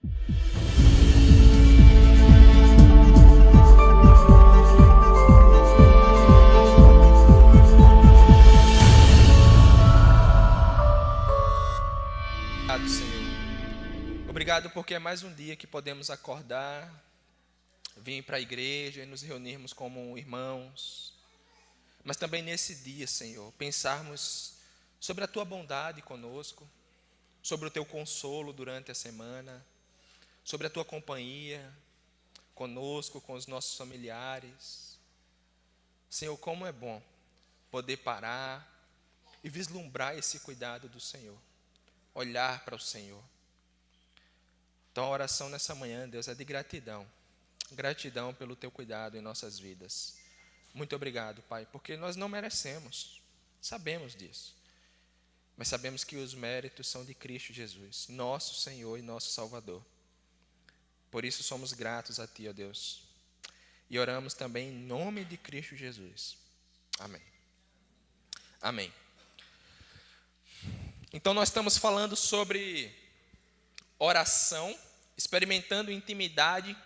Obrigado, Senhor. Obrigado porque é mais um dia que podemos acordar, vir para a igreja e nos reunirmos como irmãos. Mas também nesse dia, Senhor, pensarmos sobre a Tua bondade conosco, sobre o Teu consolo durante a semana, sobre a Tua companhia conosco, com os nossos familiares. Senhor, como é bom poder parar e vislumbrar esse cuidado do Senhor, olhar para o Senhor. Então a oração nessa manhã, Deus, é de gratidão. Gratidão pelo Teu cuidado em nossas vidas. Muito obrigado, Pai, porque nós não merecemos, sabemos disso. Mas sabemos que os méritos são de Cristo Jesus, nosso Senhor e nosso Salvador. Por isso somos gratos a Ti, ó Deus. E oramos também em nome de Cristo Jesus. Amém. Amém. Então nós estamos falando sobre oração, experimentando intimidade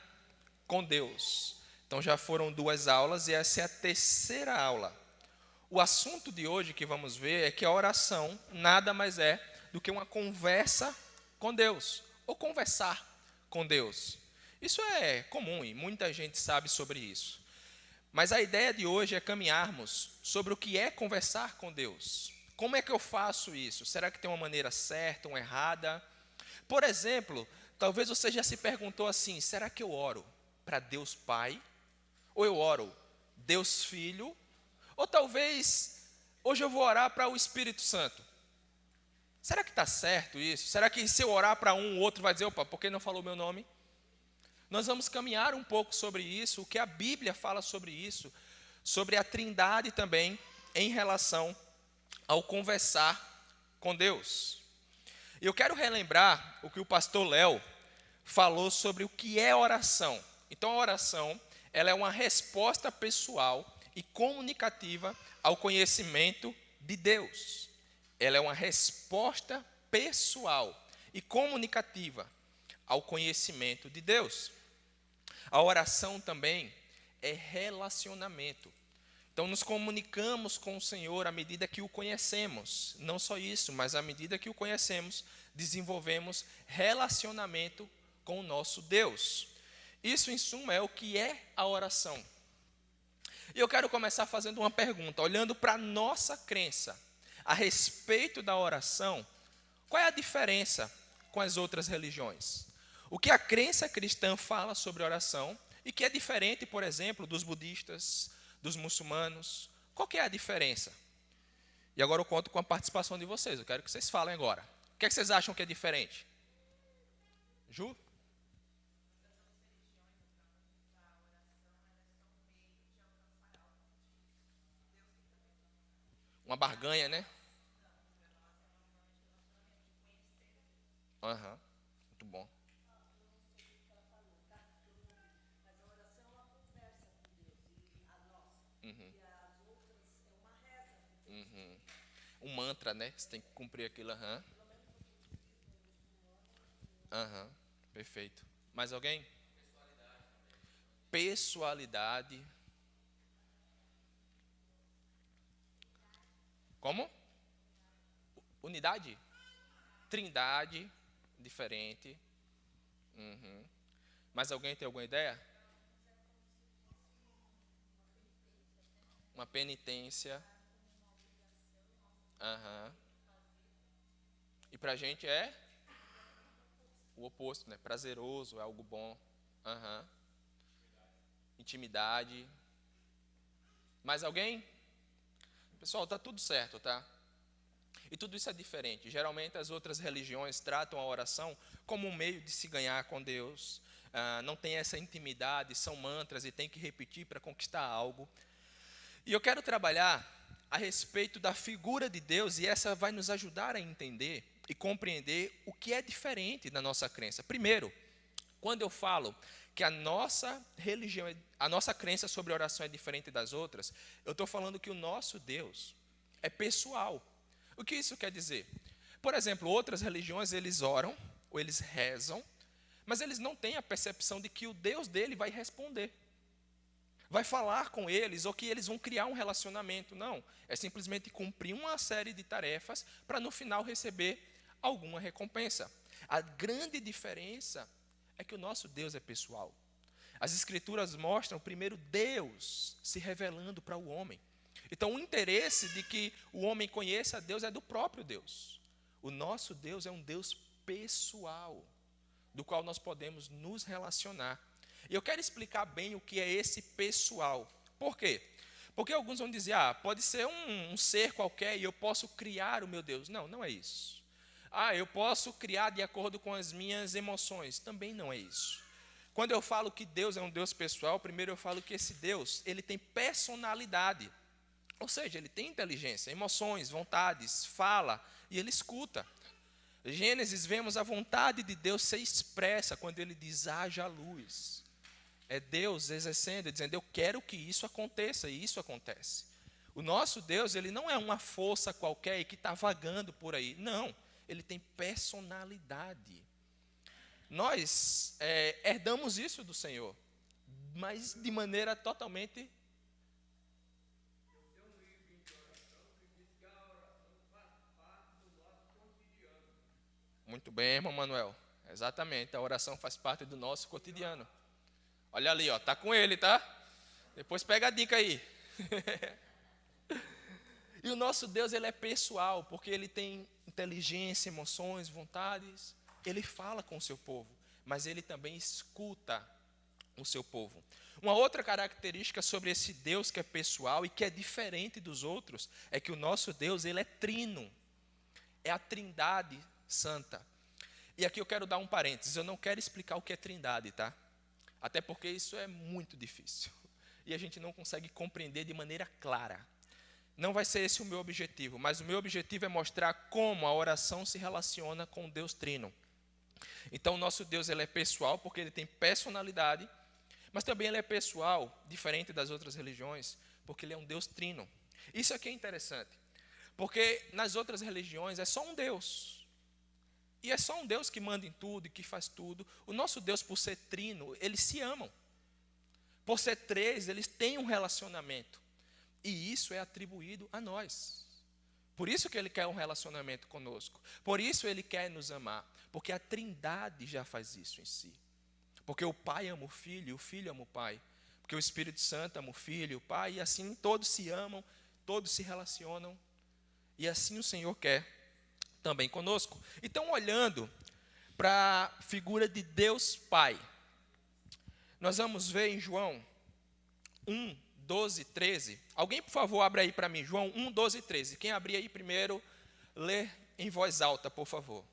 com Deus. Então já foram 2 aulas e essa é a terceira aula. O assunto de hoje que vamos ver é que a oração nada mais é do que uma conversa com Deus, ou conversar com Deus. Isso é comum e muita gente sabe sobre isso. Mas a ideia de hoje é caminharmos sobre o que é conversar com Deus. Como é que eu faço isso? Será que tem uma maneira certa, uma errada? Por exemplo, talvez você já se perguntou assim, será que eu oro para Deus Pai? Ou eu oro Deus Filho? Ou talvez hoje eu vou orar para o Espírito Santo? Será que está certo isso? Será que se eu orar para um, o outro vai dizer, opa, por que não falou meu nome? Nós vamos caminhar um pouco sobre isso, o que a Bíblia fala sobre isso, sobre a Trindade também, em relação ao conversar com Deus. E eu quero relembrar o que o pastor Léo falou sobre o que é oração. Então a oração, ela é uma resposta pessoal e comunicativa ao conhecimento de Deus. Ela é uma resposta pessoal e comunicativa ao conhecimento de Deus. A oração também é relacionamento. Então nos comunicamos com o Senhor à medida que o conhecemos. Não só isso, mas à medida que o conhecemos, desenvolvemos relacionamento com o nosso Deus. Isso, em suma, é o que é a oração. E eu quero começar fazendo uma pergunta, olhando para a nossa crença a respeito da oração. Qual é a diferença com as outras religiões? O que a crença cristã fala sobre oração e que é diferente, por exemplo, dos budistas, dos muçulmanos. Qual que é a diferença? E agora eu conto com a participação de vocês. Eu quero que vocês falem agora. O que é que vocês acham que é diferente? Ju? Uma barganha, né? Aham, muito bom. Uhum. Uhum. Um mantra, né? Você tem que cumprir aquilo. Aham. Aham. Perfeito. Mais alguém? Pessoalidade. Como? Unidade? Trindade. Diferente. Uhum. Mais alguém tem alguma ideia? Uma penitência. Aham. E pra gente é o oposto, né? Prazeroso, é algo bom. Aham. Intimidade. Mais alguém? Pessoal, tá tudo certo, tá? E tudo isso é diferente. Geralmente as outras religiões tratam a oração como um meio de se ganhar com Deus. Não tem essa intimidade, são mantras e tem que repetir para conquistar algo. E eu quero trabalhar a respeito da figura de Deus, e essa vai nos ajudar a entender e compreender o que é diferente da nossa crença. Primeiro, quando eu falo que a nossa religião, a nossa crença sobre oração é diferente das outras, eu estou falando que o nosso Deus é pessoal. O que isso quer dizer? Por exemplo, outras religiões, eles oram, ou eles rezam, Mas eles não têm a percepção de que o Deus dele vai responder, vai falar com eles, ou que eles vão criar um relacionamento. Não, é simplesmente cumprir uma série de tarefas para no final receber alguma recompensa. A grande diferença é que o nosso Deus é pessoal. As Escrituras mostram primeiro Deus se revelando para o homem. Então o interesse de que o homem conheça a Deus é do próprio Deus. O nosso Deus é um Deus pessoal, do qual nós podemos nos relacionar. E eu quero explicar bem o que é esse pessoal. Por quê? Porque alguns vão dizer, pode ser um ser qualquer e eu posso criar o meu Deus. Não, não é isso. Eu posso criar de acordo com as minhas emoções. Também não é isso. Quando eu falo que Deus é um Deus pessoal, primeiro eu falo que esse Deus, ele tem personalidade. Ou seja, ele tem inteligência, emoções, vontades, fala e ele escuta. Em Gênesis, vemos a vontade de Deus ser expressa quando ele diz, haja luz. É Deus exercendo, dizendo, eu quero que isso aconteça, e isso acontece. O nosso Deus, ele não é uma força qualquer que está vagando por aí. Não, ele tem personalidade. Nós herdamos isso do Senhor, mas de maneira totalmente... Muito bem, irmão Manuel. Exatamente, a oração faz parte do nosso cotidiano. Olha ali, tá com ele, tá? Depois pega a dica aí. E o nosso Deus, ele é pessoal, porque ele tem inteligência, emoções, vontades. Ele fala com o seu povo, mas ele também escuta o seu povo. Uma outra característica sobre esse Deus que é pessoal e que é diferente dos outros, é que o nosso Deus, ele é trino. É a Trindade Santa. E aqui eu quero dar um parênteses, eu não quero explicar o que é Trindade, tá? Até porque isso é muito difícil. E a gente não consegue compreender de maneira clara. Não vai ser esse o meu objetivo, mas o meu objetivo é mostrar como a oração se relaciona com o Deus Trino. Então, o nosso Deus, ele é pessoal, porque ele tem personalidade, mas também ele é pessoal, diferente das outras religiões, porque ele é um Deus Trino. Isso aqui é interessante, porque nas outras religiões é só um Deus. E é só um Deus que manda em tudo e que faz tudo. O nosso Deus, por ser trino, eles se amam. Por ser três, eles têm um relacionamento. E isso é atribuído a nós. Por isso que ele quer um relacionamento conosco. Por isso ele quer nos amar. Porque a Trindade já faz isso em si. Porque o Pai ama o Filho ama o Pai. Porque o Espírito Santo ama o Filho e o Pai. E assim todos se amam, todos se relacionam. E assim o Senhor quer também conosco. Então, olhando para a figura de Deus Pai, nós vamos ver em João 1, 12, 13. Alguém, por favor, abra aí para mim, João 1, 12 e 13. Quem abrir aí primeiro, lê em voz alta, por favor.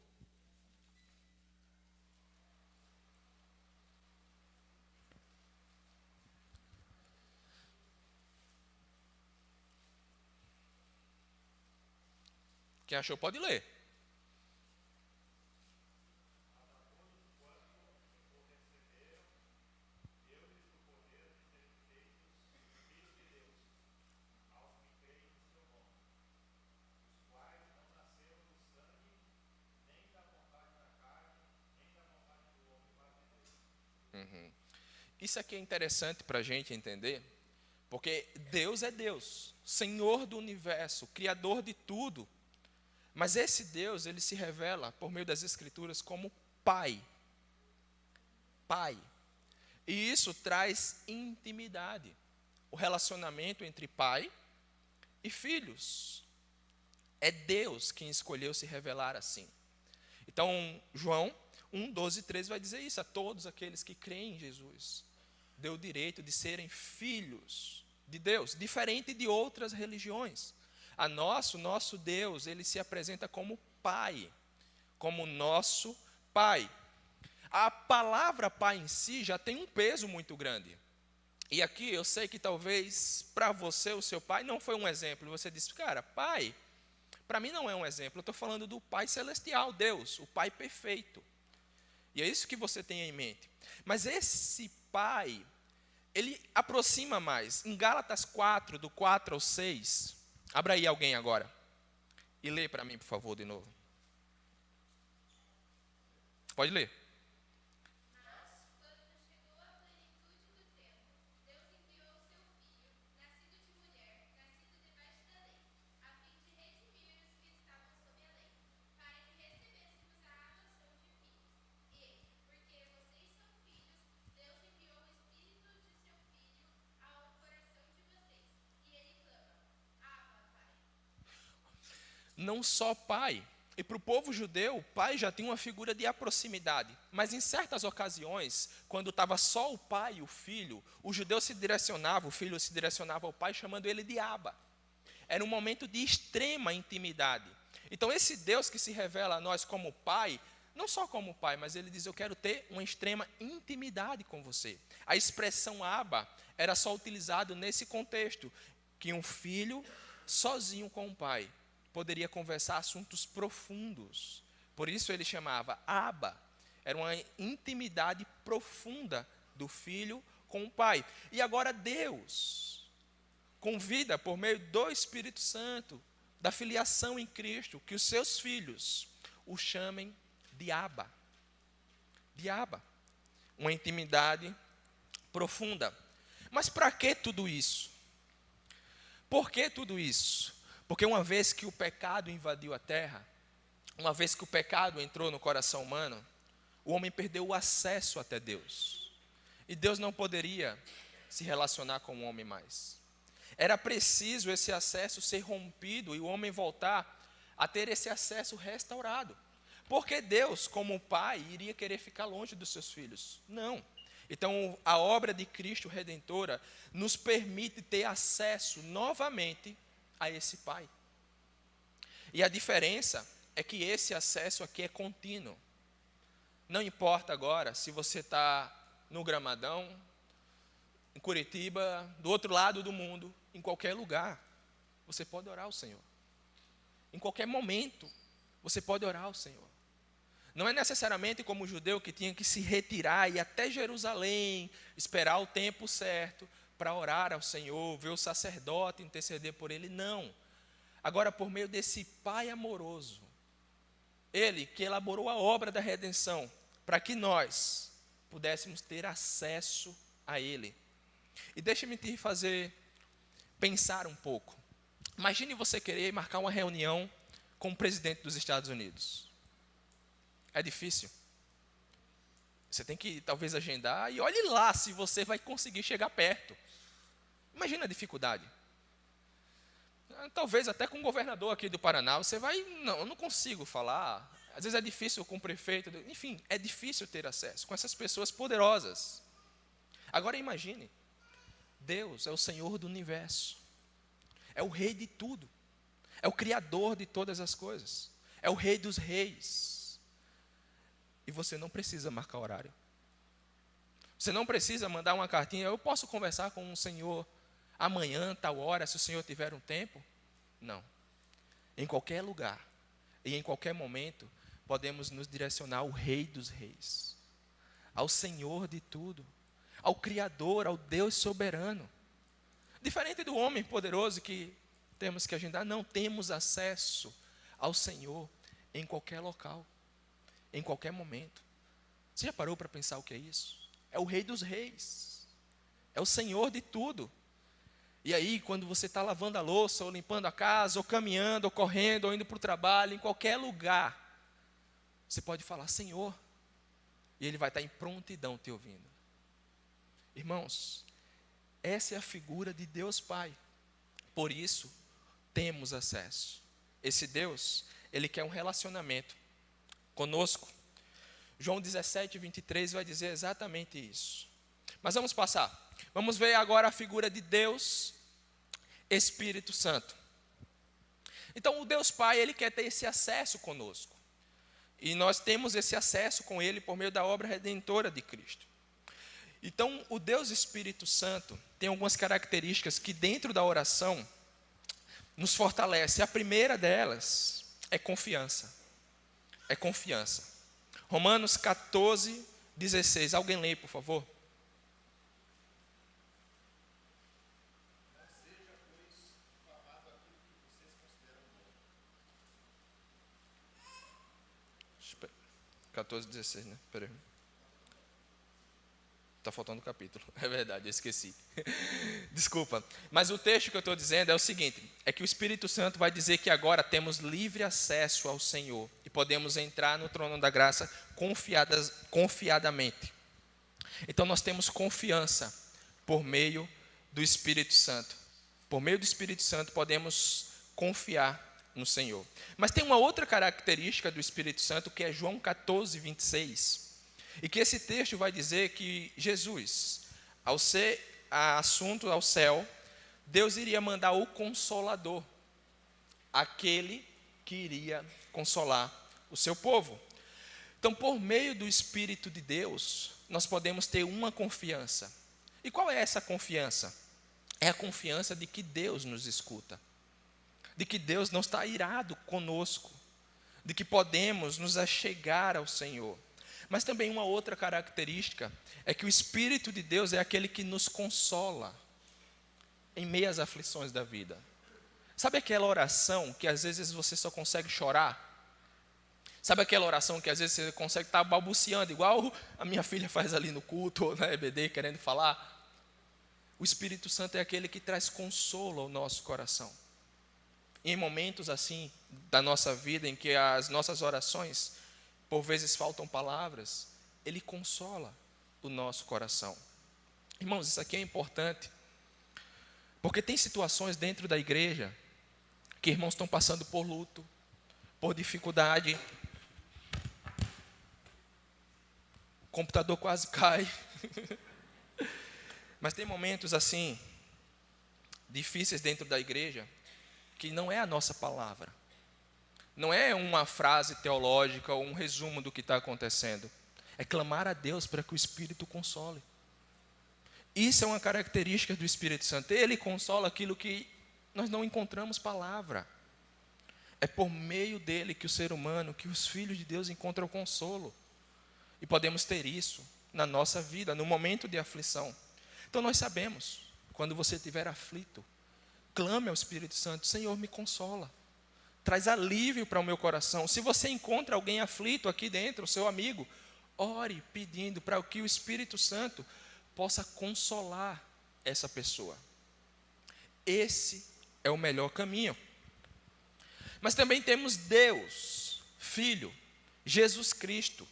Quem achou pode ler. Isso aqui é interessante para a gente entender, porque Deus é Deus, Senhor do universo, Criador de tudo. Mas esse Deus, ele se revela por meio das Escrituras como Pai. Pai. E isso traz intimidade. O relacionamento entre pai e filhos. É Deus quem escolheu se revelar assim. Então, João 1, 12 e 13 vai dizer isso a todos aqueles que creem em Jesus. Deu o direito de serem filhos de Deus, diferente de outras religiões. Nosso Deus, ele se apresenta como Pai, como nosso Pai. A palavra Pai em si já tem um peso muito grande. E aqui eu sei que talvez para você o seu pai não foi um exemplo. Você disse, cara, pai, para mim não é um exemplo. Eu estou falando do Pai Celestial, Deus, o Pai perfeito. E é isso que você tem em mente. Mas esse Pai, ele aproxima mais. Em Gálatas 4, do 4 ao 6, abra aí alguém agora. E lê para mim, por favor, de novo. Pode ler. não só pai. E para o povo judeu, o pai já tinha uma figura de proximidade. Mas em certas ocasiões, quando estava só o pai e o filho, o judeu se direcionava, o filho se direcionava ao pai, chamando ele de Abba. Era um momento de extrema intimidade. Então esse Deus que se revela a nós como pai, não só como pai, mas ele diz, eu quero ter uma extrema intimidade com você. A expressão Abba era só utilizado nesse contexto, que um filho sozinho com o pai poderia conversar assuntos profundos. Por isso ele chamava Abba. Era uma intimidade profunda do filho com o pai. E agora Deus convida, por meio do Espírito Santo, da filiação em Cristo, que os seus filhos o chamem de Abba. De Abba. Uma intimidade profunda. Mas para que tudo isso? Por que tudo isso? Porque uma vez que o pecado invadiu a terra, uma vez que o pecado entrou no coração humano, o homem perdeu o acesso até Deus. E Deus não poderia se relacionar com o homem mais. Era preciso esse acesso ser rompido e o homem voltar a ter esse acesso restaurado. Porque Deus, como pai, iria querer ficar longe dos seus filhos? Não. Então, a obra de Cristo Redentora nos permite ter acesso novamente a esse pai. E a diferença é que esse acesso aqui é contínuo. Não importa agora se você está no Gramadão, em Curitiba, do outro lado do mundo, em qualquer lugar, você pode orar ao Senhor. Em qualquer momento, você pode orar ao Senhor. Não é necessariamente como o judeu que tinha que se retirar e ir até Jerusalém, esperar o tempo certo para orar ao Senhor, ver o sacerdote interceder por ele. Não. Agora, por meio desse Pai amoroso, Ele que elaborou a obra da redenção, para que nós pudéssemos ter acesso a Ele. E deixe-me te fazer pensar um pouco. Imagine você querer marcar uma reunião com o presidente dos Estados Unidos. É difícil. Você tem que talvez agendar e olhe lá se você vai conseguir chegar perto. Imagina a dificuldade. Talvez até com o governador aqui do Paraná, você vai, não, eu não consigo falar. Às vezes é difícil com o prefeito, enfim, é difícil ter acesso com essas pessoas poderosas. Agora imagine, Deus é o Senhor do universo, é o Rei de tudo, é o Criador de todas as coisas, é o Rei dos reis. E você não precisa marcar horário. Você não precisa mandar uma cartinha, eu posso conversar com o Senhor amanhã, tal hora, se o Senhor tiver um tempo. Não. Em qualquer lugar e em qualquer momento, podemos nos direcionar ao Rei dos reis, ao Senhor de tudo, ao Criador, ao Deus soberano. Diferente do homem poderoso que temos que agendar, não, temos acesso ao Senhor em qualquer local, em qualquer momento. Você já parou para pensar o que é isso? É o Rei dos reis, é o Senhor de tudo. E aí, quando você está lavando a louça, ou limpando a casa, ou caminhando, ou correndo, ou indo para o trabalho, em qualquer lugar, você pode falar, Senhor, e Ele vai estar em prontidão te ouvindo. Irmãos, essa é a figura de Deus Pai. Por isso, temos acesso. Esse Deus, Ele quer um relacionamento conosco. João 17, 23 vai dizer exatamente isso. Mas vamos passar. Vamos ver agora a figura de Deus, Espírito Santo. Então, o Deus Pai, Ele quer ter esse acesso conosco. E nós temos esse acesso com Ele por meio da obra redentora de Cristo. Então, o Deus Espírito Santo tem algumas características que dentro da oração nos fortalece. A primeira delas é confiança. É confiança. Romanos 14, 16. Alguém lê, por favor. Espera. 14, 16, né? Espera aí. Está faltando o capítulo. É verdade, eu esqueci. Desculpa. Mas o texto que eu estou dizendo é o seguinte: é que o Espírito Santo vai dizer que agora temos livre acesso ao Senhor e podemos entrar no trono da graça confiadamente. Então nós temos confiança por meio do Espírito Santo. Por meio do Espírito Santo podemos confiar no Senhor. Mas tem uma outra característica do Espírito Santo, que é João 14, 26. E que esse texto vai dizer que Jesus, ao ser assunto ao céu, Deus iria mandar o Consolador, aquele que iria consolar o seu povo. Então, por meio do Espírito de Deus, nós podemos ter uma confiança. E qual é essa confiança? É a confiança de que Deus nos escuta, de que Deus não está irado conosco, de que podemos nos achegar ao Senhor. Mas também uma outra característica é que o Espírito de Deus é aquele que nos consola em meio às aflições da vida. Sabe aquela oração que às vezes você só consegue chorar? Sabe aquela oração que às vezes você consegue estar balbuciando, igual a minha filha faz ali no culto, ou na EBD, querendo falar? O Espírito Santo é aquele que traz consolo ao nosso coração. E em momentos assim da nossa vida, em que as nossas orações, por vezes faltam palavras, Ele consola o nosso coração. Irmãos, isso aqui é importante, porque tem situações dentro da igreja que irmãos estão passando por luto, por dificuldade. O computador quase cai. Mas tem momentos assim, difíceis dentro da igreja, que não é a nossa palavra. Não é uma frase teológica ou um resumo do que está acontecendo. É clamar a Deus para que o Espírito console. Isso é uma característica do Espírito Santo. Ele consola aquilo que nós não encontramos palavra. É por meio dele que o ser humano, que os filhos de Deus encontram consolo. E podemos ter isso na nossa vida, no momento de aflição. Então nós sabemos, quando você estiver aflito, clame ao Espírito Santo: Senhor, me consola. Traz alívio para o meu coração. Se você encontra alguém aflito aqui dentro, seu amigo, ore pedindo para que o Espírito Santo possa consolar essa pessoa. Esse é o melhor caminho. Mas também temos Deus, Filho, Jesus Cristo.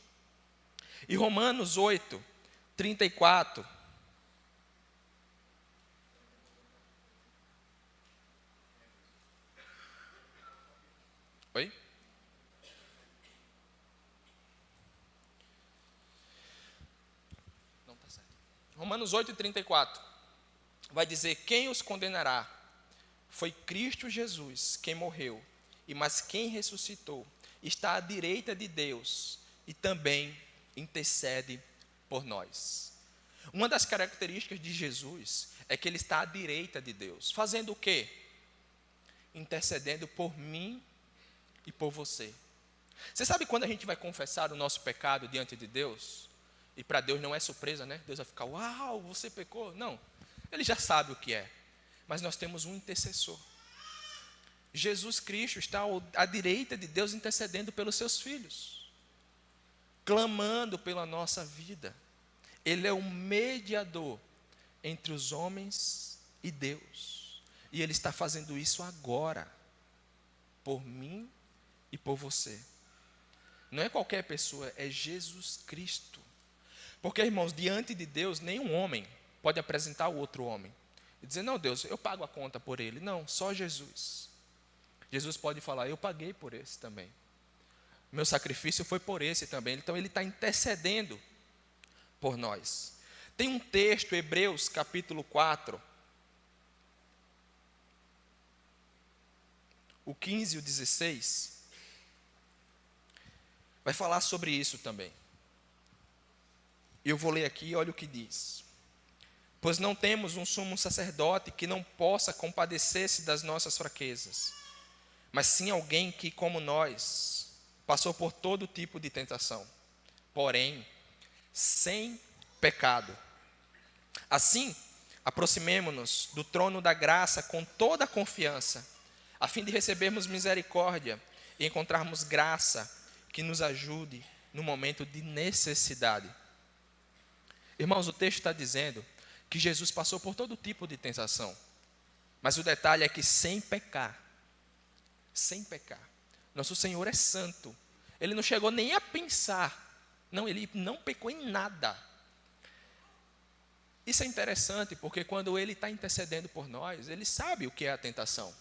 E Romanos 8, 34. Oi? Não está certo. Romanos 8, 34. Vai dizer: quem os condenará? Foi Cristo Jesus quem morreu, mas quem ressuscitou está à direita de Deus e também intercede por nós. Uma das características de Jesus é que Ele está à direita de Deus. Fazendo o quê? Intercedendo por mim e por você. Você sabe quando a gente vai confessar o nosso pecado diante de Deus? E para Deus não é surpresa, né? Deus vai ficar: uau, você pecou. Não, Ele já sabe o que é. Mas nós temos um intercessor. Jesus Cristo está à direita de Deus intercedendo pelos seus filhos, clamando pela nossa vida. Ele é o mediador entre os homens e Deus. E Ele está fazendo isso agora, por mim e por você. Não é qualquer pessoa, é Jesus Cristo. Porque, irmãos, diante de Deus, nenhum homem pode apresentar o outro homem e dizer: não, Deus, eu pago a conta por ele. Não, só Jesus. Jesus pode falar: eu paguei por esse também. Meu sacrifício foi por esse também. Então Ele está intercedendo por nós. Tem um texto, Hebreus capítulo 4, o 15 e o 16, vai falar sobre isso também. Eu vou ler aqui, olha o que diz: pois não temos um sumo sacerdote que não possa compadecer-se das nossas fraquezas, mas sim alguém que, como nós, passou por todo tipo de tentação, porém sem pecado. Assim, aproximemo-nos do trono da graça com toda a confiança, a fim de recebermos misericórdia e encontrarmos graça que nos ajude no momento de necessidade. Irmãos, o texto está dizendo que Jesus passou por todo tipo de tentação, mas o detalhe é que sem pecar. Sem pecar. Nosso Senhor é santo. Ele não chegou nem a pensar. Não, Ele não pecou em nada. Isso é interessante, porque quando Ele está intercedendo por nós, Ele sabe o que é a tentação.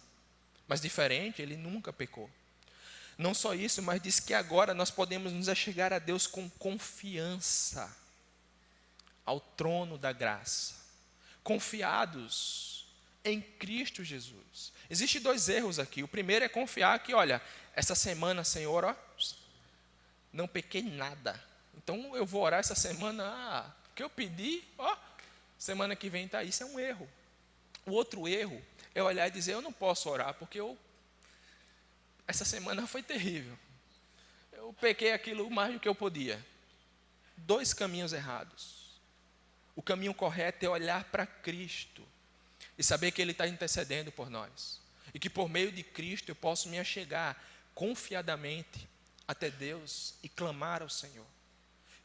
Mas diferente, ele nunca pecou. Não só isso, mas diz que agora nós podemos nos achegar a Deus com confiança ao trono da graça, confiados em Cristo Jesus. Existem dois erros aqui. O primeiro é confiar que, olha, essa semana, Senhor, ó, não pequei nada. Então eu vou orar essa semana, o que eu pedi, ó, semana que vem está aí. Isso é um erro. O outro erro é olhar e dizer, eu não posso orar, porque essa semana foi terrível. Eu pequei aquilo mais do que eu podia. Dois caminhos errados. O caminho correto é olhar para Cristo e saber que Ele está intercedendo por nós. E que por meio de Cristo eu posso me achegar confiadamente até Deus e clamar ao Senhor.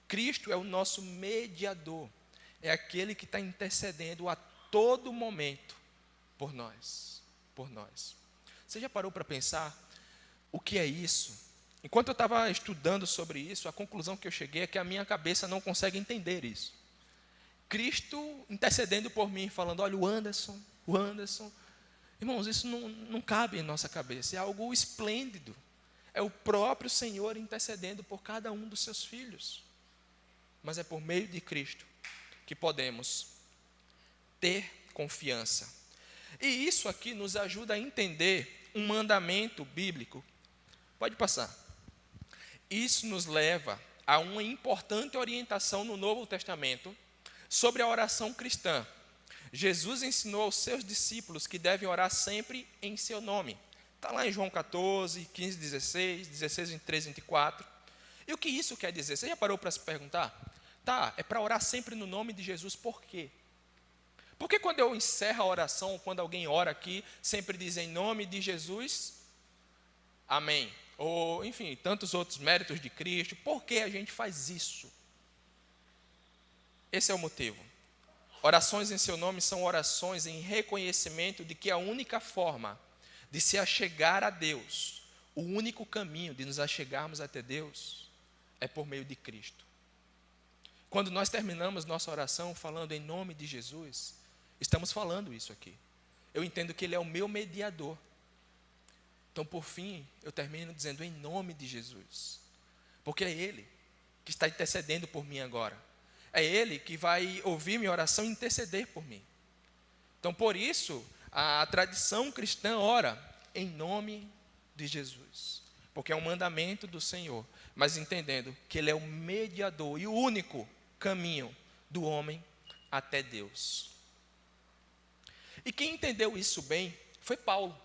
Cristo é o nosso mediador. É aquele que está intercedendo a todo momento por nós. Por nós. Você já parou para pensar o que é isso? Enquanto eu estava estudando sobre isso, a conclusão que eu cheguei é que a minha cabeça não consegue entender isso. Cristo intercedendo por mim, falando, olha, o Anderson. Irmãos, isso não cabe em nossa cabeça, é algo esplêndido. É o próprio Senhor intercedendo por cada um dos seus filhos. Mas é por meio de Cristo que podemos ter confiança. E isso aqui nos ajuda a entender um mandamento bíblico. Pode passar. Isso nos leva a uma importante orientação no Novo Testamento sobre a oração cristã. Jesus ensinou aos seus discípulos que devem orar sempre em seu nome. Está lá em João 14, 15, 16, 16, 23, 24. E o que isso quer dizer? Você já parou para se perguntar? Tá, é para orar sempre no nome de Jesus, por quê? Porque quando eu encerro a oração, quando alguém ora aqui, sempre diz em nome de Jesus, amém. Ou, enfim, tantos outros méritos de Cristo. Por que a gente faz isso? Esse é o motivo. Orações em seu nome são orações em reconhecimento de que a única forma de se achegar a Deus, o único caminho de nos achegarmos até Deus, é por meio de Cristo. Quando nós terminamos nossa oração falando em nome de Jesus, estamos falando isso aqui. Eu entendo que Ele é o meu mediador. Então, por fim, eu termino dizendo em nome de Jesus. Porque é Ele que está intercedendo por mim agora. É Ele que vai ouvir minha oração e interceder por mim. Então, por isso, a tradição cristã ora em nome de Jesus. Porque é um mandamento do Senhor. Mas entendendo que Ele é o mediador e o único caminho do homem até Deus. E quem entendeu isso bem foi Paulo.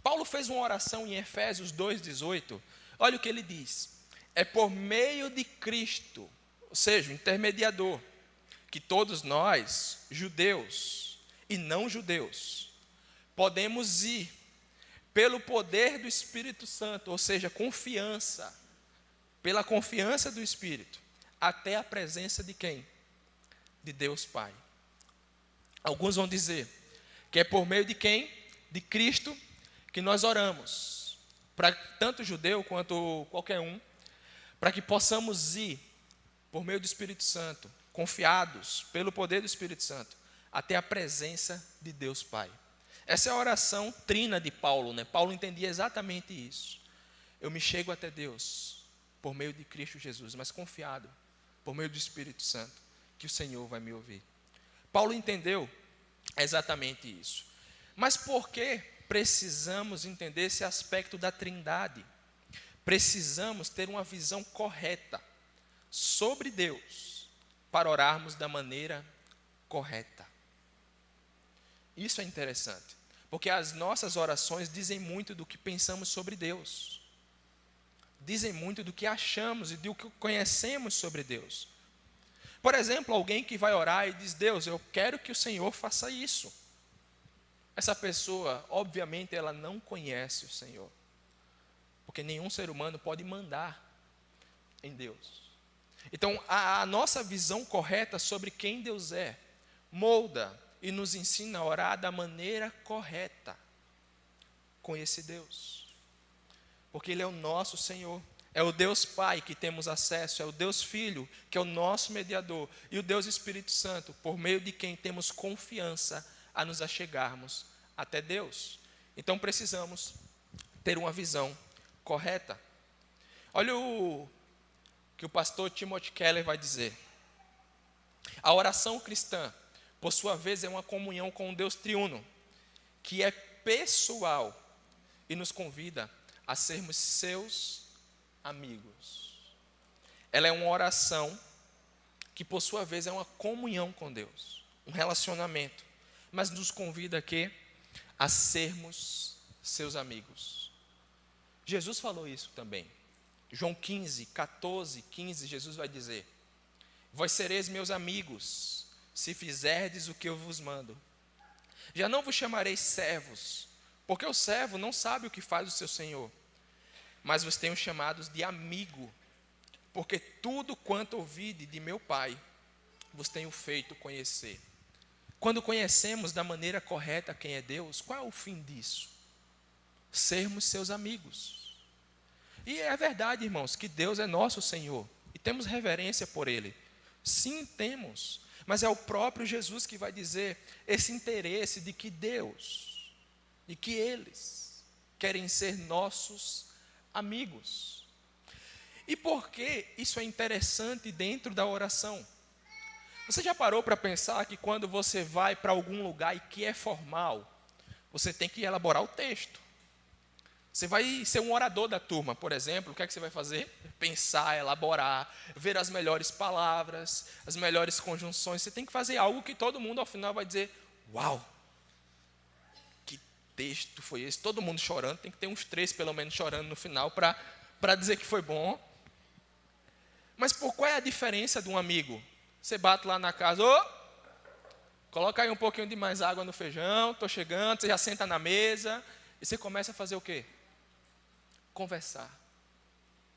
Paulo fez uma oração em Efésios 2,18. Olha o que ele diz. É por meio de Cristo, ou seja, o intermediador, que todos nós, judeus e não judeus, podemos ir pelo poder do Espírito Santo, ou seja, confiança, pela confiança do Espírito, até a presença de quem? De Deus Pai. Alguns vão dizer que é por meio de quem? De Cristo que nós oramos, para tanto judeu quanto qualquer um, para que possamos ir por meio do Espírito Santo, confiados pelo poder do Espírito Santo, até a presença de Deus Pai. Essa é a oração trina de Paulo, né? Paulo entendia exatamente isso. Eu me chego até Deus por meio de Cristo Jesus, mas confiado por meio do Espírito Santo, que o Senhor vai me ouvir. Paulo entendeu exatamente isso. Mas por que precisamos entender esse aspecto da Trindade? Precisamos ter uma visão correta sobre Deus para orarmos da maneira correta. Isso é interessante, porque as nossas orações dizem muito do que pensamos sobre Deus. Dizem muito do que achamos e do que conhecemos sobre Deus. Por exemplo, alguém que vai orar e diz, Deus, eu quero que o Senhor faça isso. Essa pessoa, obviamente, ela não conhece o Senhor. Porque nenhum ser humano pode mandar em Deus. Então, a nossa visão correta sobre quem Deus é, molda e nos ensina a orar da maneira correta com esse Deus. Porque Ele é o nosso Senhor. É o Deus Pai que temos acesso, é o Deus Filho que é o nosso mediador, e o Deus Espírito Santo, por meio de quem temos confiança a nos achegarmos até Deus. Então precisamos ter uma visão correta. Olha o que o pastor Timothy Keller vai dizer. A oração cristã, por sua vez, é uma comunhão com o Deus triuno, que é pessoal e nos convida a sermos seus amigos. Ela é uma oração que, por sua vez, é uma comunhão com Deus, um relacionamento, mas nos convida a sermos seus amigos. Jesus falou isso também. João 15, 14, 15, Jesus vai dizer: vós sereis meus amigos, se fizerdes o que eu vos mando. Já não vos chamarei servos, porque o servo não sabe o que faz o seu senhor, mas vos tenho chamados de amigo, porque tudo quanto ouvide de meu Pai, vos tenho feito conhecer. Quando conhecemos da maneira correta quem é Deus, qual é o fim disso? Sermos seus amigos. E é verdade, irmãos, que Deus é nosso Senhor, e temos reverência por Ele. Sim, temos, mas é o próprio Jesus que vai dizer esse interesse de que Deus, e que eles querem ser nossos amigos. E por que isso é interessante dentro da oração? Você já parou para pensar que quando você vai para algum lugar e que é formal, você tem que elaborar o texto? Você vai ser um orador da turma, por exemplo, o que é que você vai fazer? Pensar, elaborar, ver as melhores palavras, as melhores conjunções. Você tem que fazer algo que todo mundo ao final vai dizer: uau, que texto foi esse? Todo mundo chorando, tem que ter uns 3 pelo menos chorando no final para dizer que foi bom. Mas qual é a diferença de um amigo? Você bate lá na casa: coloca aí um pouquinho de mais água no feijão, estou chegando, você já senta na mesa, e você começa a fazer o quê? Conversar.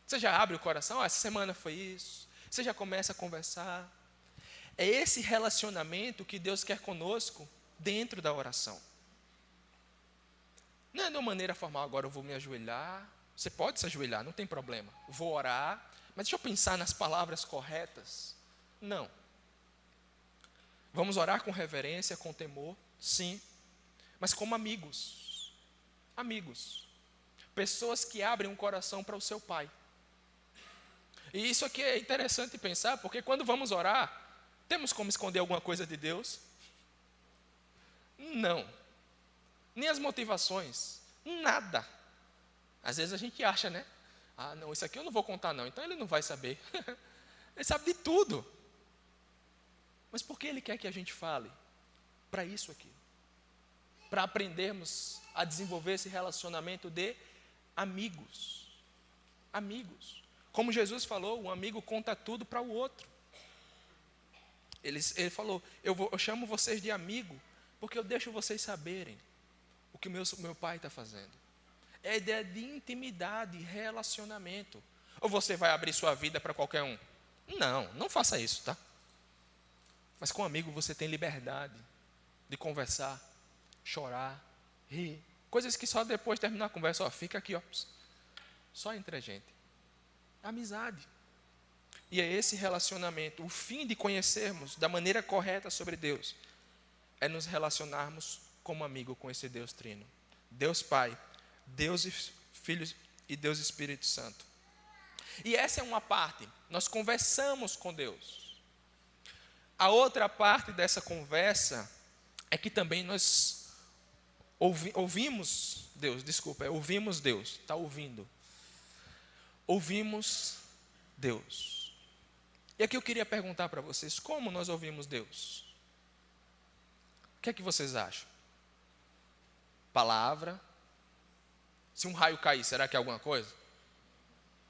Você já abre o coração: essa semana foi isso. Você já começa a conversar. É esse relacionamento que Deus quer conosco dentro da oração. Não é de uma maneira formal: agora eu vou me ajoelhar. Você pode se ajoelhar, não tem problema. Vou orar, mas deixa eu pensar nas palavras corretas. Não. Vamos orar com reverência, com temor, sim, mas como amigos. Amigos. Pessoas que abrem um coração para o seu Pai. E isso aqui é interessante pensar, porque quando vamos orar, temos como esconder alguma coisa de Deus? Não. Nem as motivações, nada. Às vezes a gente acha, né? Ah, não, isso aqui eu não vou contar não, então ele não vai saber. Ele sabe de tudo. Mas por que ele quer que a gente fale? Para isso aqui. Para aprendermos a desenvolver esse relacionamento de amigos. Amigos. Como Jesus falou, um amigo conta tudo para o outro. Ele falou: eu chamo vocês de amigo, porque eu deixo vocês saberem o que o meu Pai está fazendo. É a ideia de intimidade, relacionamento. Ou você vai abrir sua vida para qualquer um? Não, não faça isso, tá? Mas com um amigo você tem liberdade de conversar, chorar, rir. Coisas que só depois de terminar a conversa, fica aqui, só entre a gente. Amizade. E é esse relacionamento, o fim de conhecermos da maneira correta sobre Deus, é nos relacionarmos como amigo com esse Deus trino. Deus Pai, Deus Filho e Deus Espírito Santo. E essa é uma parte, nós conversamos com Deus. A outra parte dessa conversa é que também nós ouvimos Deus, ouvimos Deus, está ouvindo. Ouvimos Deus. E aqui eu queria perguntar para vocês: como nós ouvimos Deus? O que é que vocês acham? Palavra? Se um raio cair, será que é alguma coisa?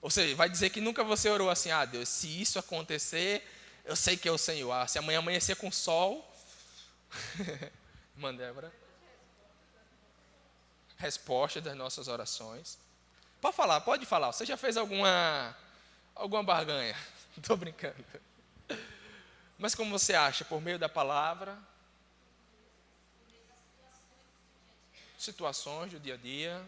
Ou seja, vai dizer que nunca você orou assim: ah, Deus, se isso acontecer, eu sei que é o Senhor. Ah, se amanhã amanhecer com sol. Irmã Débora. Resposta das nossas orações. Pode falar. Você já fez alguma barganha? Estou brincando. Mas como você acha? Por meio da palavra? Situações do dia a dia?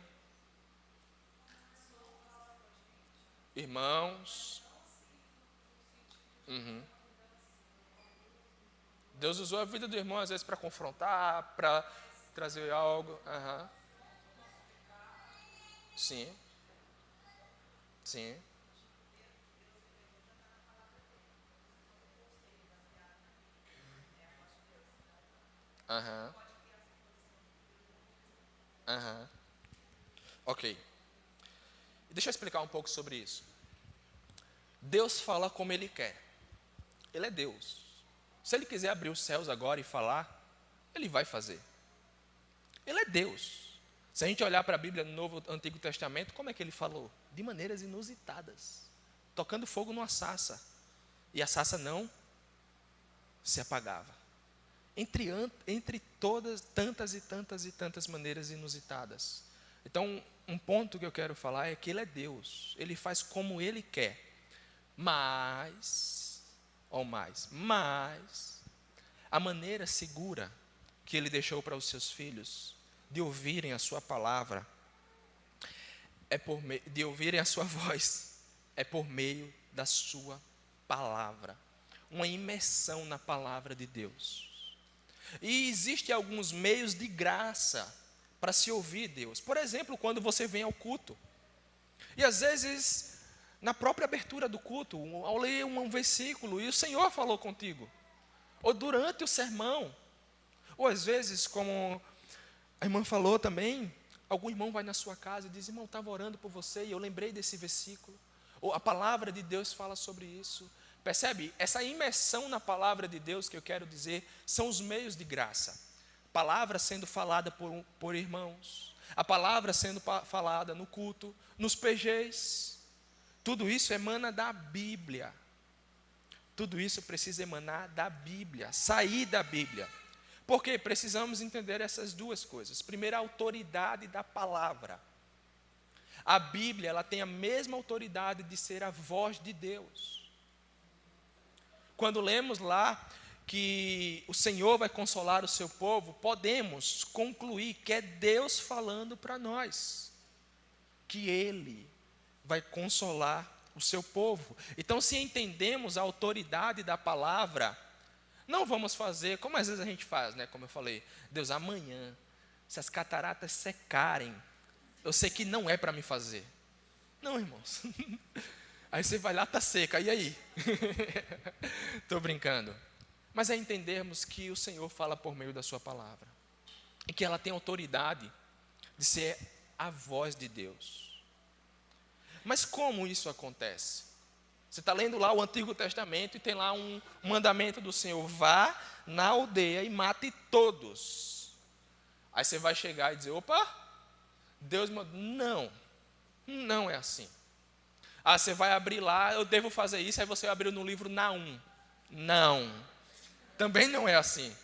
Irmãos? Deus usou a vida do irmão às vezes para confrontar, para trazer algo. Sim. Sim. Aham. Aham. Ok. Deixa eu explicar um pouco sobre isso. Deus fala como Ele quer. Ele é Deus. Se Ele quiser abrir os céus agora e falar, Ele vai fazer. Ele é Deus. Se a gente olhar para a Bíblia no Novo Antigo Testamento, como é que Ele falou? De maneiras inusitadas. Tocando fogo numa sarça. E a sarça não se apagava. Entre todas, tantas e tantas e tantas maneiras inusitadas. Então, um ponto que eu quero falar é que Ele é Deus. Ele faz como Ele quer. Mas, a maneira segura que Ele deixou para os seus filhos de ouvirem a sua palavra, de ouvirem a sua voz, é por meio da sua palavra. Uma imersão na palavra de Deus. E existem alguns meios de graça para se ouvir Deus. Por exemplo, quando você vem ao culto. E às vezes, na própria abertura do culto, ao ler um versículo, e o Senhor falou contigo. Ou durante o sermão. Ou às vezes, como a irmã falou também, algum irmão vai na sua casa e diz: irmão, estava orando por você e eu lembrei desse versículo. Ou a palavra de Deus fala sobre isso. Percebe? Essa imersão na palavra de Deus que eu quero dizer são os meios de graça. Palavra sendo falada por irmãos. A palavra sendo falada no culto, nos PGs. Tudo isso emana da Bíblia. Tudo isso precisa emanar da Bíblia, sair da Bíblia. Porque precisamos entender essas duas coisas. Primeiro, a autoridade da palavra. A Bíblia, ela tem a mesma autoridade de ser a voz de Deus. Quando lemos lá que o Senhor vai consolar o seu povo, podemos concluir que é Deus falando para nós, que Ele vai consolar o seu povo. Então, se entendemos a autoridade da palavra, não vamos fazer, como às vezes a gente faz, né? Como eu falei, Deus, amanhã, se as cataratas secarem, eu sei que não é para me fazer. Não, irmãos. Aí você vai lá, está seca, e aí? Estou brincando. Mas é entendermos que o Senhor fala por meio da sua palavra. E que ela tem autoridade de ser a voz de Deus. Mas como isso acontece? Você está lendo lá o Antigo Testamento e tem lá um mandamento do Senhor: vá na aldeia e mate todos. Aí você vai chegar e dizer: opa, Deus mandou. Não é assim. Ah, você vai abrir lá, eu devo fazer isso, aí você abriu no livro Naum. Não, também não é assim.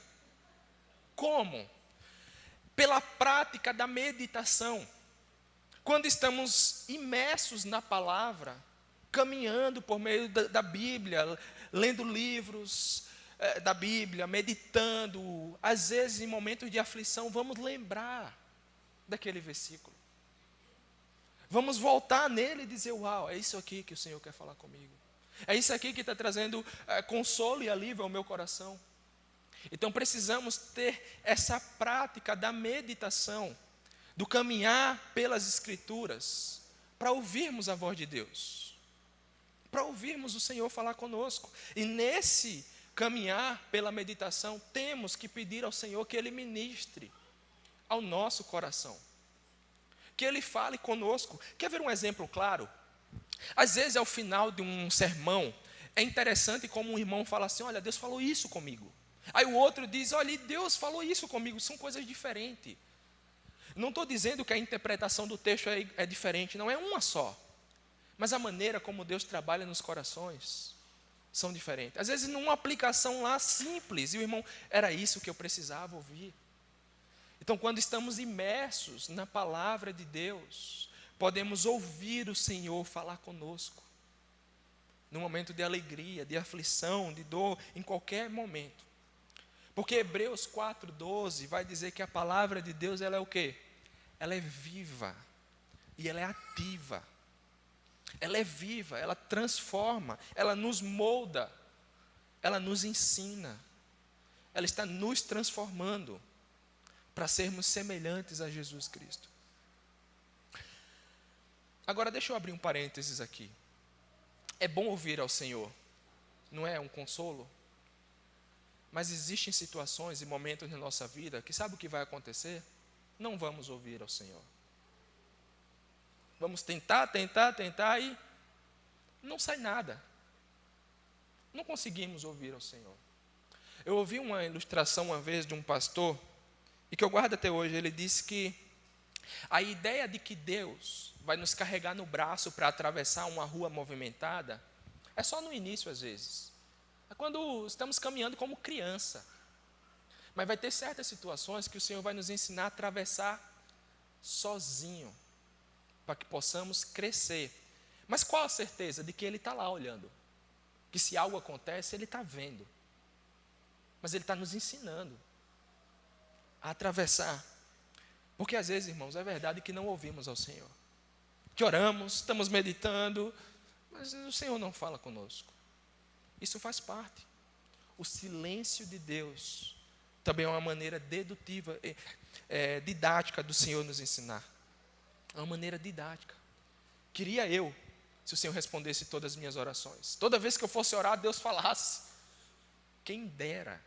Como? Pela prática da meditação. Quando estamos imersos na palavra, caminhando por meio da Bíblia, lendo livros da Bíblia, meditando, às vezes em momentos de aflição, vamos lembrar daquele versículo. Vamos voltar nele e dizer: uau, é isso aqui que o Senhor quer falar comigo. É isso aqui que está trazendo consolo e alívio ao meu coração. Então precisamos ter essa prática da meditação, do caminhar pelas Escrituras, para ouvirmos a voz de Deus, para ouvirmos o Senhor falar conosco. E nesse caminhar pela meditação, temos que pedir ao Senhor que Ele ministre ao nosso coração, que Ele fale conosco. Quer ver um exemplo claro? Às vezes, ao final de um sermão, é interessante como um irmão fala assim: olha, Deus falou isso comigo. Aí o outro diz: olha, Deus falou isso comigo. São coisas diferentes. Não estou dizendo que a interpretação do texto é diferente, não é uma só. Mas a maneira como Deus trabalha nos corações são diferentes. Às vezes, numa aplicação lá simples, e o irmão: era isso que eu precisava ouvir. Então, quando estamos imersos na palavra de Deus, podemos ouvir o Senhor falar conosco, no momento de alegria, de aflição, de dor, em qualquer momento. Porque Hebreus 4:12 vai dizer que a palavra de Deus, ela é o quê? Ela é viva e ela é ativa. Ela é viva, ela transforma, ela nos molda, ela nos ensina, ela está nos transformando para sermos semelhantes a Jesus Cristo. Agora deixa eu abrir um parênteses aqui. É bom ouvir ao Senhor, não é um consolo? Mas existem situações e momentos na nossa vida que sabe o que vai acontecer? Não vamos ouvir ao Senhor. Vamos tentar e não sai nada. Não conseguimos ouvir ao Senhor. Eu ouvi uma ilustração uma vez de um pastor, e que eu guardo até hoje. Ele disse que a ideia de que Deus vai nos carregar no braço para atravessar uma rua movimentada é só no início às vezes. É quando estamos caminhando como criança. Mas vai ter certas situações que o Senhor vai nos ensinar a atravessar sozinho, para que possamos crescer. Mas qual a certeza de que Ele está lá olhando? Que se algo acontece, Ele está vendo. Mas Ele está nos ensinando a atravessar. Porque às vezes, irmãos, é verdade que não ouvimos ao Senhor. Que oramos, estamos meditando, mas o Senhor não fala conosco. Isso faz parte. O silêncio de Deus também é uma maneira dedutiva, didática do Senhor nos ensinar. É uma maneira didática. Queria eu, se o Senhor respondesse todas as minhas orações. Toda vez que eu fosse orar, Deus falasse. Quem dera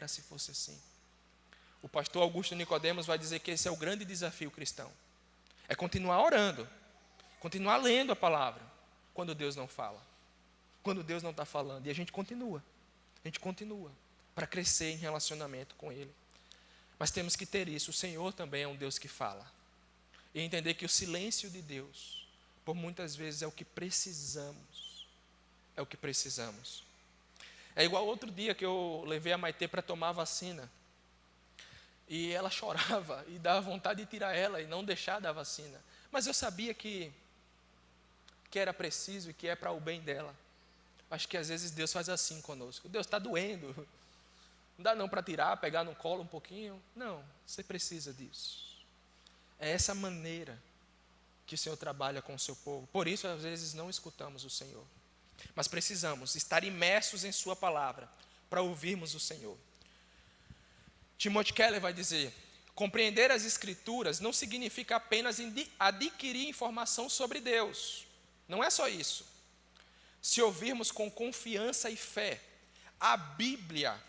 se fosse assim. O pastor Augusto Nicodemos vai dizer que esse é o grande desafio cristão. É continuar orando, continuar lendo a palavra, quando Deus não fala. Quando Deus não está falando. E a gente continua para crescer em relacionamento com Ele. Mas temos que ter isso. O Senhor também é um Deus que fala. E entender que o silêncio de Deus, por muitas vezes, é o que precisamos. É o que precisamos. É igual outro dia que eu levei a Maitê para tomar a vacina. E ela chorava e dava vontade de tirar ela e não deixar da vacina. Mas eu sabia que era preciso e que é para o bem dela. Acho que às vezes Deus faz assim conosco. Deus está doendo. Não dá não para tirar, pegar no colo um pouquinho. Não, você precisa disso. É essa maneira que o Senhor trabalha com o seu povo. Por isso, às vezes, não escutamos o Senhor. Mas precisamos estar imersos em sua palavra para ouvirmos o Senhor. Timothy Keller vai dizer: compreender as Escrituras não significa apenas adquirir informação sobre Deus. Não é só isso. Se ouvirmos com confiança e fé, a Bíblia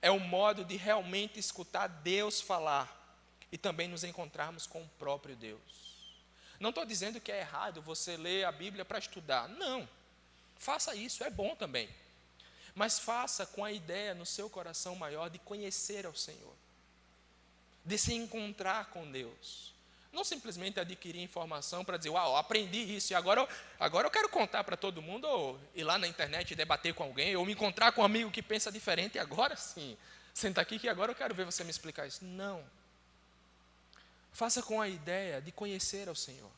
é o modo de realmente escutar Deus falar e também nos encontrarmos com o próprio Deus. Não estou dizendo que é errado você ler a Bíblia para estudar. Não. Faça isso, é bom também. Mas faça com a ideia no seu coração maior de conhecer ao Senhor, de se encontrar com Deus. Não simplesmente adquirir informação para dizer, uau, aprendi isso, e agora eu quero contar para todo mundo, ou ir lá na internet e debater com alguém, ou me encontrar com um amigo que pensa diferente, e agora sim, senta aqui que agora eu quero ver você me explicar isso. Não. Faça com a ideia de conhecer ao Senhor.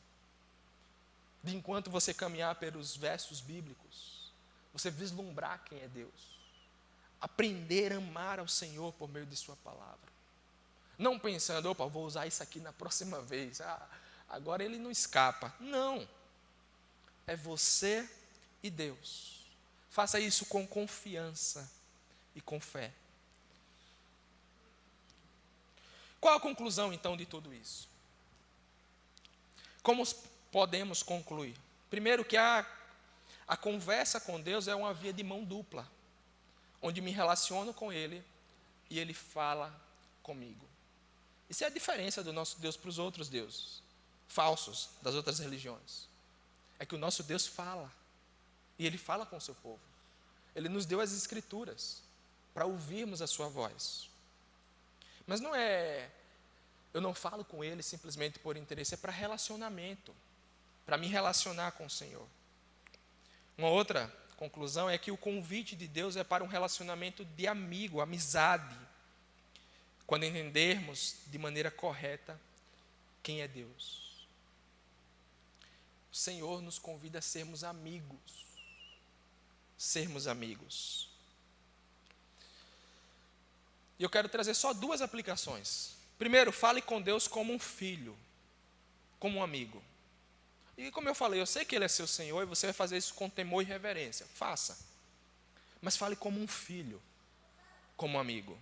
De enquanto você caminhar pelos versos bíblicos, você vislumbrar quem é Deus. Aprender a amar ao Senhor por meio de sua palavra. Não pensando, opa, vou usar isso aqui na próxima vez. Agora ele não escapa. Não. É você e Deus. Faça isso com confiança e com fé. Qual a conclusão, então, de tudo isso? Como podemos concluir? Primeiro, que a conversa com Deus é uma via de mão dupla, onde me relaciono com Ele e Ele fala comigo. Isso é a diferença do nosso Deus para os outros deuses falsos das outras religiões. É que o nosso Deus fala, e Ele fala com o seu povo. Ele nos deu as Escrituras para ouvirmos a sua voz. Mas não é, eu não falo com Ele simplesmente por interesse, é para relacionamento, para me relacionar com o Senhor. Uma outra conclusão é que o convite de Deus é para um relacionamento de amigo, amizade, quando entendermos de maneira correta quem é Deus. O Senhor nos convida a sermos amigos. Sermos amigos. E eu quero trazer só duas aplicações. Primeiro, fale com Deus como um filho, como um amigo. E como eu falei, eu sei que Ele é seu Senhor e você vai fazer isso com temor e reverência. Faça. Mas fale como um filho, como um amigo.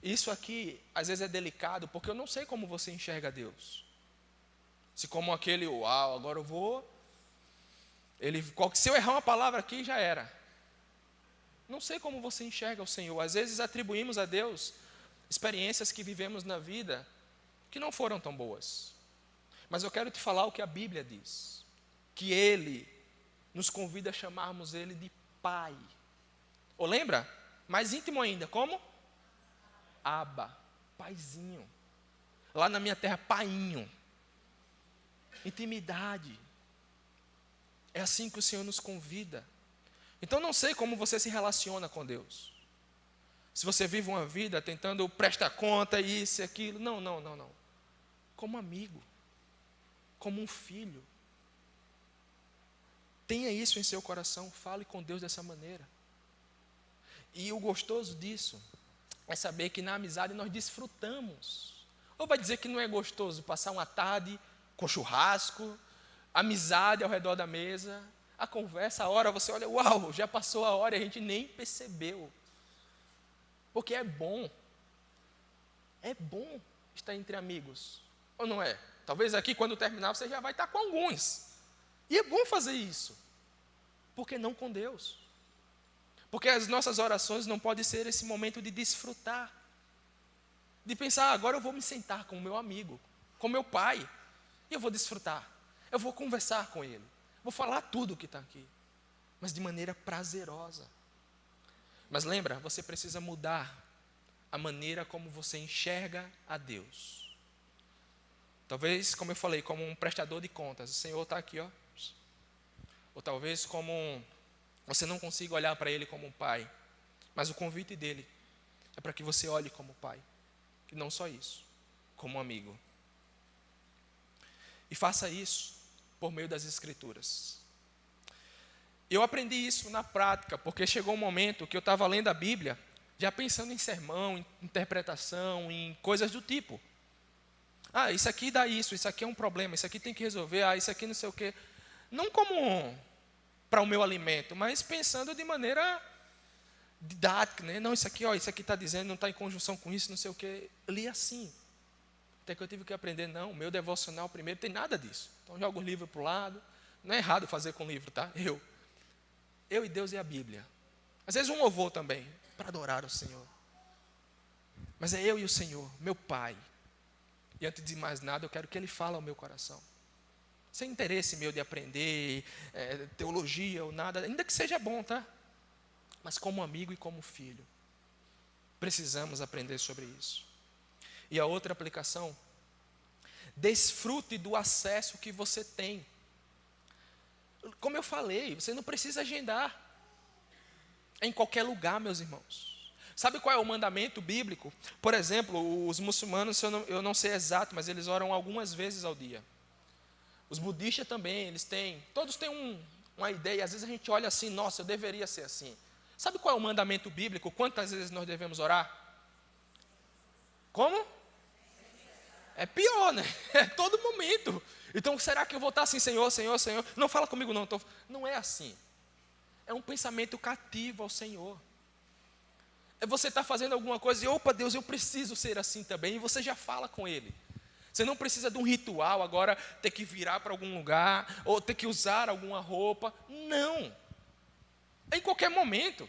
Isso aqui, às vezes, é delicado, porque eu não sei como você enxerga Deus. Se como aquele, uau, agora eu vou. Se eu errar uma palavra aqui, já era. Não sei como você enxerga o Senhor. Às vezes atribuímos a Deus experiências que vivemos na vida que não foram tão boas. Mas eu quero te falar o que a Bíblia diz. Que Ele nos convida a chamarmos Ele de Pai. Ou lembra? Mais íntimo ainda, como? Abba, paizinho. Lá na minha terra, painho. Intimidade. É assim que o Senhor nos convida. Então não sei como você se relaciona com Deus. Se você vive uma vida tentando prestar conta, isso e aquilo. Não. Como amigo. Como um filho. Tenha isso em seu coração. Fale com Deus dessa maneira. E o gostoso disso é saber que na amizade nós desfrutamos. Ou vai dizer que não é gostoso passar uma tarde com churrasco, amizade ao redor da mesa, a conversa, a hora, você olha, uau, já passou a hora e a gente nem percebeu. Porque é bom estar entre amigos, ou não é? Talvez aqui quando terminar você já vai estar com alguns. E é bom fazer isso. Por que não com Deus? Porque as nossas orações não podem ser esse momento de desfrutar. De pensar, agora eu vou me sentar com o meu amigo, com meu pai, e eu vou desfrutar. Eu vou conversar com ele. Vou falar tudo o que está aqui. Mas de maneira prazerosa. Mas lembra, você precisa mudar a maneira como você enxerga a Deus. Talvez, como eu falei, como um prestador de contas. O Senhor está aqui, ó. Ou talvez como você não consiga olhar para Ele como um pai. Mas o convite dele é para que você olhe como pai. E não só isso, como um amigo. E faça isso por meio das Escrituras. Eu aprendi isso na prática, porque chegou um momento que eu estava lendo a Bíblia, já pensando em sermão, em interpretação, em coisas do tipo. Isso aqui dá isso aqui é um problema, isso aqui tem que resolver, isso aqui não sei o quê. Não como para o meu alimento, mas pensando de maneira didática, né? Não, isso aqui está dizendo, não está em conjunção com isso, não sei o quê. Eu li assim. Até que eu tive que aprender, não, o meu devocional primeiro tem nada disso. Então jogo o livro para o lado. Não é errado fazer com o livro, tá? Eu e Deus e a Bíblia. Às vezes um louvor também, para adorar o Senhor. Mas é eu e o Senhor, meu Pai. E antes de mais nada, eu quero que Ele fale ao meu coração. Sem interesse meu de aprender teologia ou nada, ainda que seja bom, tá? Mas como amigo e como filho. Precisamos aprender sobre isso. E a outra aplicação, desfrute do acesso que você tem. Como eu falei, você não precisa agendar. É em qualquer lugar, meus irmãos. Sabe qual é o mandamento bíblico? Por exemplo, os muçulmanos, eu não sei exato, mas eles oram algumas vezes ao dia. Os budistas também, todos têm uma ideia, às vezes a gente olha assim, nossa, eu deveria ser assim. Sabe qual é o mandamento bíblico? Quantas vezes nós devemos orar? Como? É pior, né? É todo momento. Então, será que eu vou estar assim, Senhor, Senhor, Senhor? Não fala comigo não. Não é assim. É um pensamento cativo ao Senhor. É você estar fazendo alguma coisa e, opa, Deus, eu preciso ser assim também. E você já fala com Ele. Você não precisa de um ritual agora, ter que virar para algum lugar, ou ter que usar alguma roupa. Não. É em qualquer momento.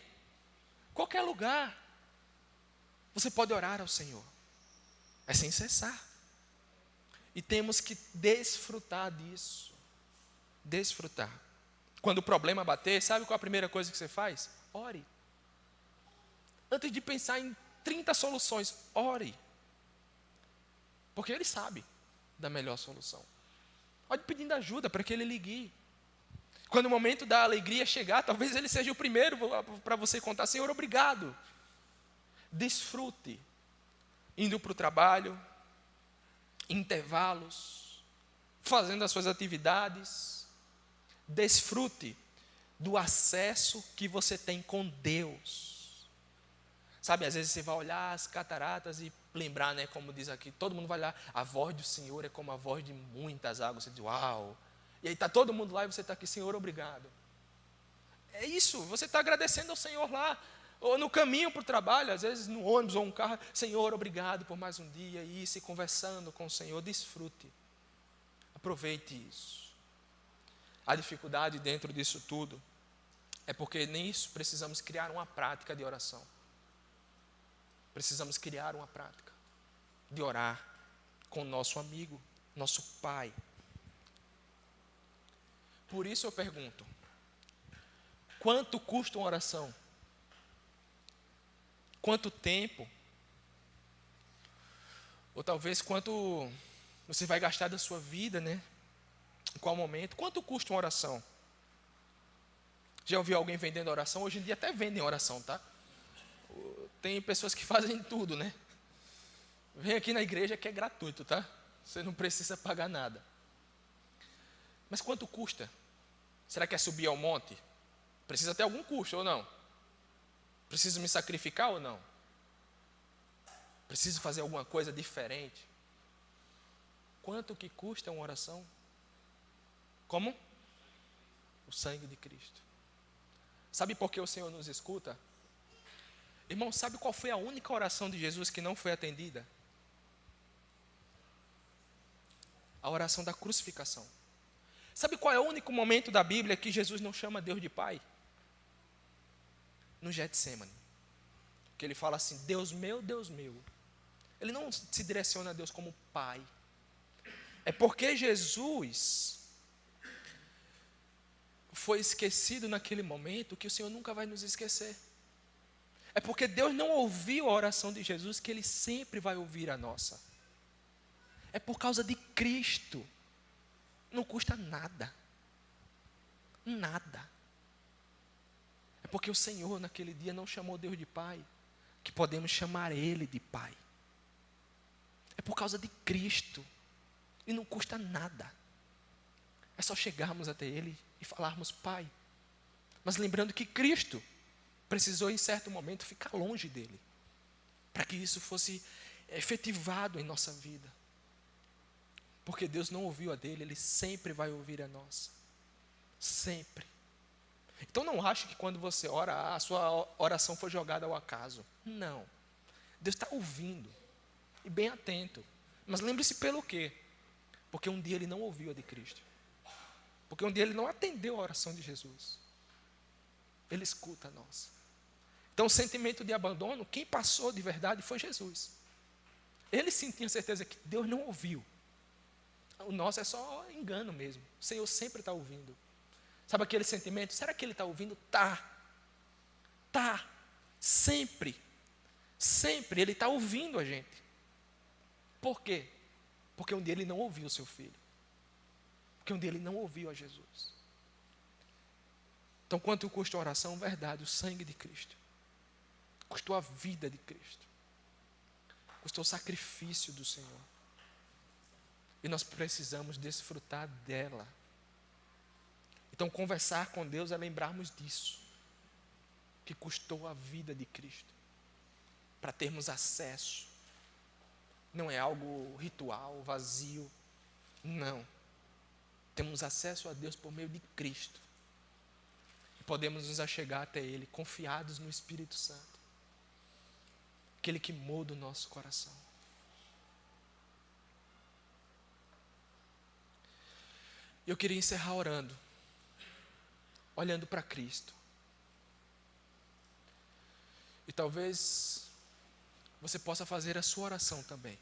Qualquer lugar. Você pode orar ao Senhor. É sem cessar. E temos que desfrutar disso. Desfrutar. Quando o problema bater, sabe qual é a primeira coisa que você faz? Ore. Antes de pensar em 30 soluções, ore. Porque Ele sabe da melhor solução. Ore pedindo ajuda para que Ele lhe guie. Quando o momento da alegria chegar, talvez Ele seja o primeiro para você contar, Senhor, obrigado. Desfrute. Indo para o trabalho, intervalos, fazendo as suas atividades. Desfrute do acesso que você tem com Deus. Sabe, às vezes você vai olhar as cataratas e lembrar, né, como diz aqui, todo mundo vai olhar, a voz do Senhor é como a voz de muitas águas. Você diz, uau. E aí está todo mundo lá e você está aqui, Senhor, obrigado. É isso, você está agradecendo ao Senhor lá. Ou no caminho para o trabalho, às vezes no ônibus ou um carro, Senhor, obrigado por mais um dia, e se conversando com o Senhor, desfrute. Aproveite isso. A dificuldade dentro disso tudo é porque nisso precisamos criar uma prática de oração. Precisamos criar uma prática de orar com o nosso amigo, nosso Pai. Por isso eu pergunto, quanto custa uma oração? Quanto tempo? Ou talvez quanto você vai gastar da sua vida, né? Em qual momento? Quanto custa uma oração? Já ouviu alguém vendendo oração? Hoje em dia até vendem oração, tá? Tem pessoas que fazem tudo, né? Vem aqui na igreja que é gratuito, tá? Você não precisa pagar nada. Mas quanto custa? Será que é subir ao monte? Precisa ter algum custo ou não? Preciso me sacrificar ou não? Preciso fazer alguma coisa diferente? Quanto que custa uma oração? Como? O sangue de Cristo. Sabe por que o Senhor nos escuta? Irmão, sabe qual foi a única oração de Jesus que não foi atendida? A oração da crucificação. Sabe qual é o único momento da Bíblia que Jesus não chama Deus de Pai? No Getsemane. Que ele fala assim, Deus meu, Deus meu. Ele não se direciona a Deus como Pai. É porque Jesus foi esquecido naquele momento que o Senhor nunca vai nos esquecer. É porque Deus não ouviu a oração de Jesus que Ele sempre vai ouvir a nossa. É por causa de Cristo. Não custa nada. Nada. É porque o Senhor naquele dia não chamou Deus de Pai, que podemos chamar Ele de Pai. É por causa de Cristo. E não custa nada. É só chegarmos até Ele e falarmos Pai. Mas lembrando que Cristo precisou em certo momento ficar longe dele, para que isso fosse efetivado em nossa vida. Porque Deus não ouviu a dele, Ele sempre vai ouvir a nossa. Sempre. Então não ache que quando você ora, a sua oração foi jogada ao acaso. Não. Deus está ouvindo. E bem atento. Mas lembre-se pelo quê? Porque um dia Ele não ouviu a de Cristo. Porque um dia Ele não atendeu a oração de Jesus. Ele escuta a nossa. Então o sentimento de abandono, quem passou de verdade foi Jesus. Ele sim tinha certeza que Deus não ouviu. O nosso é só engano mesmo. O Senhor sempre está ouvindo. Sabe aquele sentimento? Será que Ele está ouvindo? Tá. Sempre. Sempre Ele está ouvindo a gente. Por quê? Porque um dia Ele não ouviu o seu filho. Porque um dia Ele não ouviu a Jesus. Então quanto custa a oração? Verdade, o sangue de Cristo. Custou a vida de Cristo. Custou o sacrifício do Senhor. E nós precisamos desfrutar dela. Então conversar com Deus é lembrarmos disso. Que custou a vida de Cristo. Para termos acesso. Não é algo ritual, vazio. Não. Temos acesso a Deus por meio de Cristo. E podemos nos achegar até Ele, confiados no Espírito Santo. Aquele que muda o nosso coração. Eu queria encerrar orando, olhando para Cristo. E talvez você possa fazer a sua oração também.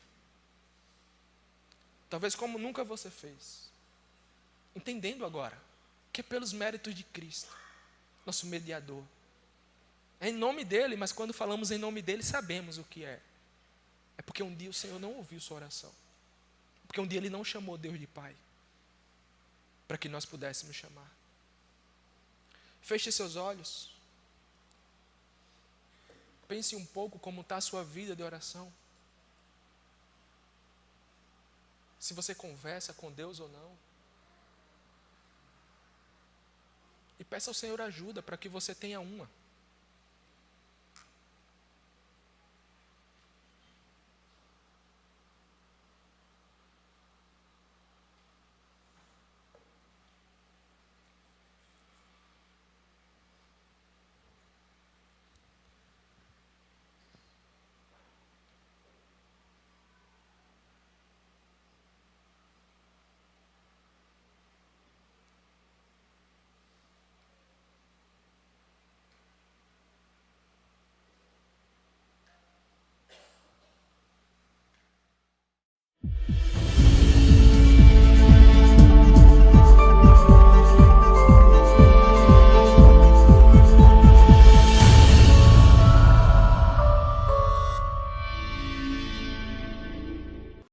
Talvez como nunca você fez. Entendendo agora que é pelos méritos de Cristo, nosso mediador. É em nome dele, mas quando falamos em nome dele, sabemos o que é. É porque um dia o Senhor não ouviu sua oração. Porque um dia Ele não chamou Deus de Pai. Para que nós pudéssemos chamar. Feche seus olhos. Pense um pouco como está a sua vida de oração. Se você conversa com Deus ou não. E peça ao Senhor ajuda para que você tenha uma.